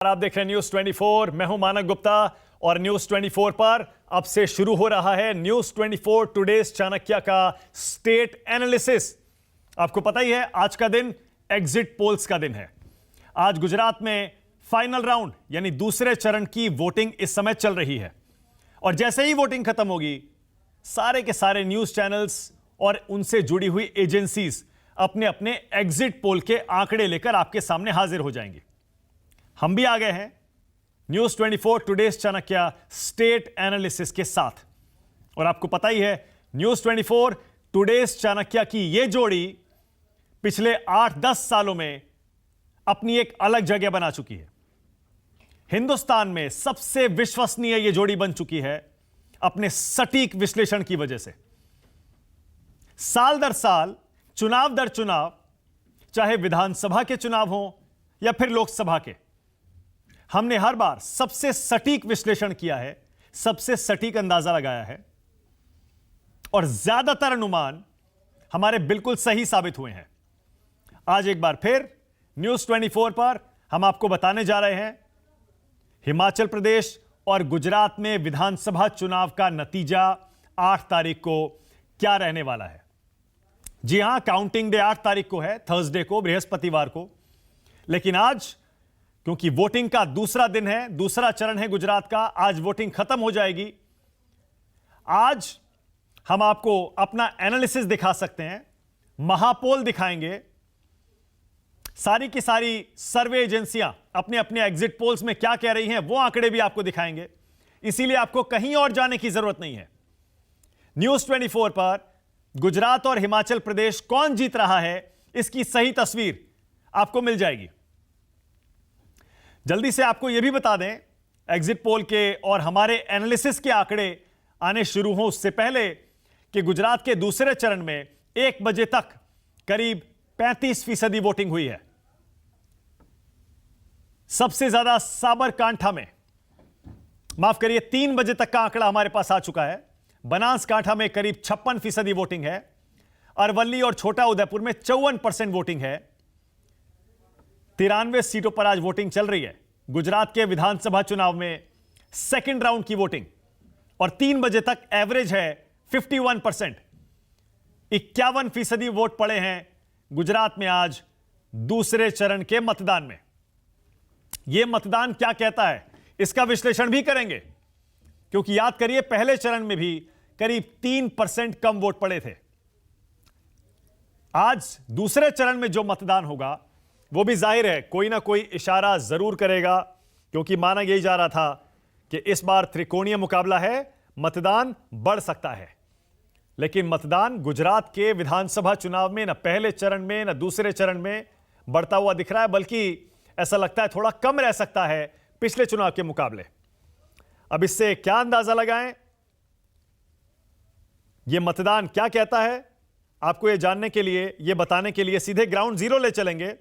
आप देख रहे हैं न्यूज 24। मैं हूं मानक गुप्ता और न्यूज 24 पर अब से शुरू हो रहा है न्यूज 24 टुडेज चाणक्य का स्टेट एनालिसिस। आपको पता ही है आज का दिन एग्जिट पोल्स का दिन है। आज गुजरात में फाइनल राउंड यानी दूसरे चरण की वोटिंग इस समय चल रही है और जैसे ही वोटिंग खत्म होगी सारे के सारे न्यूज चैनल्स और उनसे जुड़ी हुई एजेंसीज अपने अपने एग्जिट पोल के आंकड़े लेकर आपके सामने हाजिर हो जाएंगी। हम भी आ गए हैं news 24 today's Chanakya state analysis के साथ और आपको पता ही है न्यूज 24 टुडेज चाणक्य की यह जोड़ी पिछले 8-10 सालों में अपनी एक अलग जगह बना चुकी है। हिंदुस्तान में सबसे विश्वसनीय यह जोड़ी बन चुकी है अपने सटीक विश्लेषण की वजह से। साल दर साल, चुनाव दर चुनाव, चाहे विधानसभा के चुनाव हो या फिर लोकसभा के, हमने हर बार सबसे सटीक विश्लेषण किया है, सबसे सटीक अंदाजा लगाया है और ज्यादातर अनुमान हमारे बिल्कुल सही साबित हुए हैं। आज एक बार फिर न्यूज 24 पर हम आपको बताने जा रहे हैं हिमाचल प्रदेश और गुजरात में विधानसभा चुनाव का नतीजा 8 तारीख को क्या रहने वाला है। जी हां, काउंटिंग डे 8 तारीख को है, थर्सडे को, बृहस्पतिवार को। लेकिन आज क्योंकि वोटिंग का दूसरा दिन है, दूसरा चरण है गुजरात का, आज वोटिंग खत्म हो जाएगी। आज हम आपको अपना एनालिसिस दिखा सकते हैं, महापोल दिखाएंगे, सारी की सारी सर्वे एजेंसियां अपने अपने एग्जिट पोल्स में क्या कह रही हैं वो आंकड़े भी आपको दिखाएंगे। इसीलिए आपको कहीं और जाने की जरूरत नहीं है। न्यूज 24 पर गुजरात और हिमाचल प्रदेश कौन जीत रहा है इसकी सही तस्वीर आपको मिल जाएगी। जल्दी से आपको यह भी बता दें, एग्जिट पोल के और हमारे एनालिसिस के आंकड़े आने शुरू हों उससे पहले कि गुजरात के दूसरे चरण में 1 बजे तक करीब 35% वोटिंग हुई है। सबसे ज्यादा साबरकांठा में, माफ करिए, 3 बजे तक का आंकड़ा हमारे पास आ चुका है। बनासकांठा में करीब 56% वोटिंग है। अरवली और छोटा उदयपुर में 54% वोटिंग है। 93 सीटों पर आज वोटिंग चल रही है। गुजरात के विधानसभा चुनाव में सेकंड राउंड की वोटिंग और 3 बजे तक एवरेज है 51%। 51% वोट पड़े हैं गुजरात में आज दूसरे चरण के मतदान में। यह मतदान क्या कहता है इसका विश्लेषण भी करेंगे, क्योंकि याद करिए पहले चरण में भी करीब 3% कम वोट पड़े थे। आज दूसरे चरण में जो मतदान होगा वो भी जाहिर है कोई ना कोई इशारा जरूर करेगा, क्योंकि माना यही जा रहा था कि इस बार त्रिकोणीय मुकाबला है, मतदान बढ़ सकता है। लेकिन मतदान गुजरात के विधानसभा चुनाव में न पहले चरण में न दूसरे चरण में बढ़ता हुआ दिख रहा है, बल्कि ऐसा लगता है थोड़ा कम रह सकता है पिछले चुनाव के मुकाबले। अब इससे क्या अंदाजा लगाएं, यह मतदान क्या कहता है, आपको यह जानने के लिए, यह बताने के लिए सीधे ग्राउंड जीरो ले चलेंगे